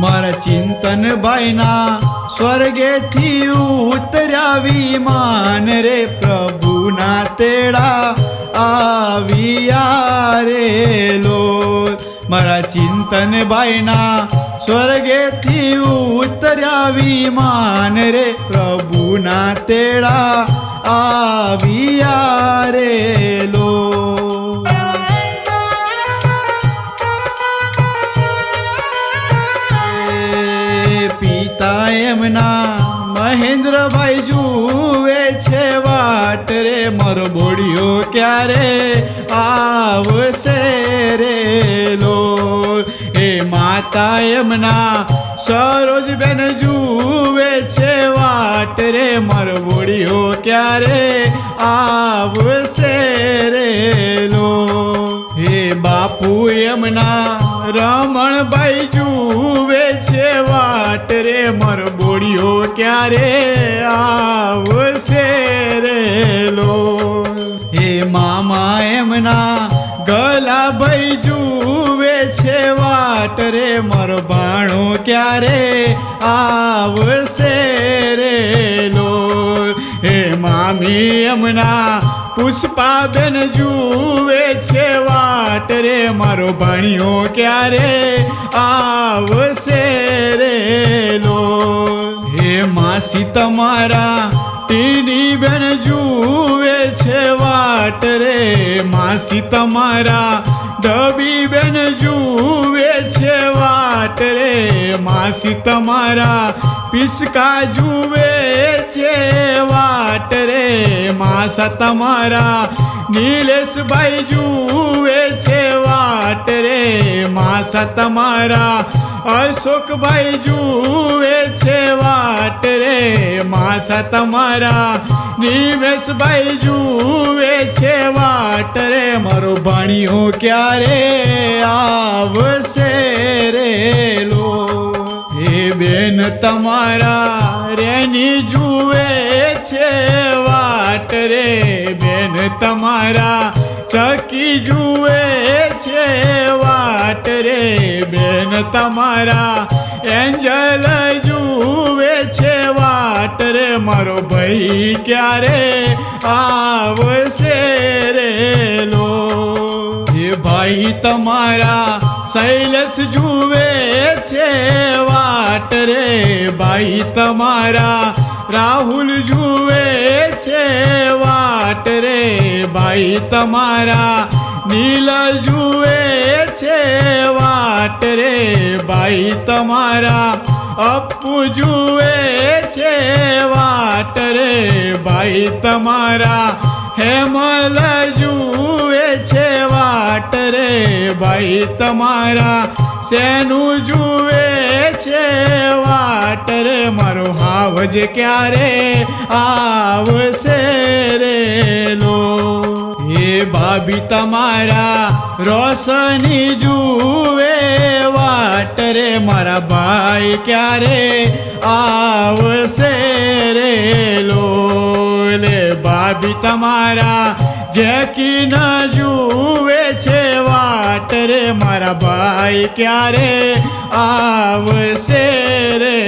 મારા ચિંતન ભાઈના સ્વર્ગેથી ઉતર્યા વિમાન રે, પ્રભુના તેડા આવ્યા રે લોલ. મારા ચિંતન ભાઈના સ્વર્ગેથી ઉતર્યા વિમાન રે, પ્રભુના તેડા આવ્યા રે લોલ. પિતા એમના મહેન્દ્રભાઈ જુએ છે વાટ રે, મારો બોડિયો ક્યારે આવશે રે લોલ. એ માતા એમના સરોજબેન જુએ છે વાટ રે, મારો બોડિયો ક્યારે આવશે રે લોલ. હે બાપુ એમના રમણભાઈ જુએ છે વાટ રે, મારો બોડિયો ક્યારે આવશે રે લોલ. હે મામા એમના ગલાભાઈ જુએ છે વાટ રે, મારો ભાણો ક્યારે આવશે રે લોલ. હે મામી એમના પુષ્પાબેન જુએ છે વાટ રે, મારો ભાણિયો ક્યારે આવશે રે લોલ. હે માસી તમારા ટીની બેન જુએ છે વાટ રે, માસી તમારા ડબી બેન જુએ છે વાટ રે, માસી તમારા પિસકા જુએ છે વાટ રે, માસા તમારા નીલેશભાઈ જુએ છે વાટ રે, માસા તમારા અશોકભાઈ જુએ છે વાટ રે, માસા તમારા નિમેશભાઈ જુએ છે વાટ રે, મારો ભાણિયો ક્યારે આવશે રે લોલ. હે બેન તમારા રેની જુએ છે વાટ રે, બેન તમારા ચકી જુએ છે વાટ રે, બેન તમારા એન્જલ જુએ છે વાટ રે, મારો ભાઈ ક્યારે આવશે રે લોલ. હે ભાઈ તમારા શૈલેષ જુએ છે વાટ રે, ભાઈ તમારા રાહુલ જુએ છે વાટ રે, ભાઈ તમારા નીલ જુએ છે વાટ રે, ભાઈ તમારા અપ્પુ જુએ છે વાટ રે, ભાઈ તમારા હેમલ જુએ છે વાટ રે, ભાઈ તમારા શેનું જુએ છે વાટ રે, મારો હાવજ ક્યારે આવશે રે લોલ. હે ભાભી તમારા રોશની જુએ વાટ રે, મારા ભાઈ ક્યારે આવશે રે લોલ. ભાભી તમારા જેકી ન જુએ છે વાટ રે, મારા ભાઈ ક્યારે આવશે રે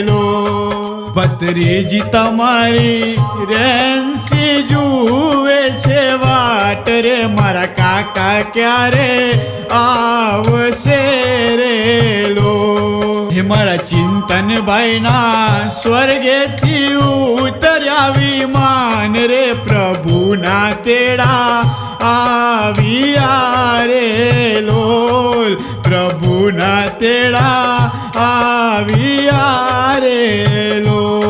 લોલ. ભત્રીજી તમારી રેન્સી જુએ છે વાટ રે, મારા કાકા ક્યારે આવશે રે લોલ. હે મારા ચિંતન ભાઈના સ્વર્ગેથી ઉતર્યા વિમાન રે, પ્રભુના તેડા આવ્યા રે લોલ, પ્રભુના તેડા આવ્યા રે લોલ.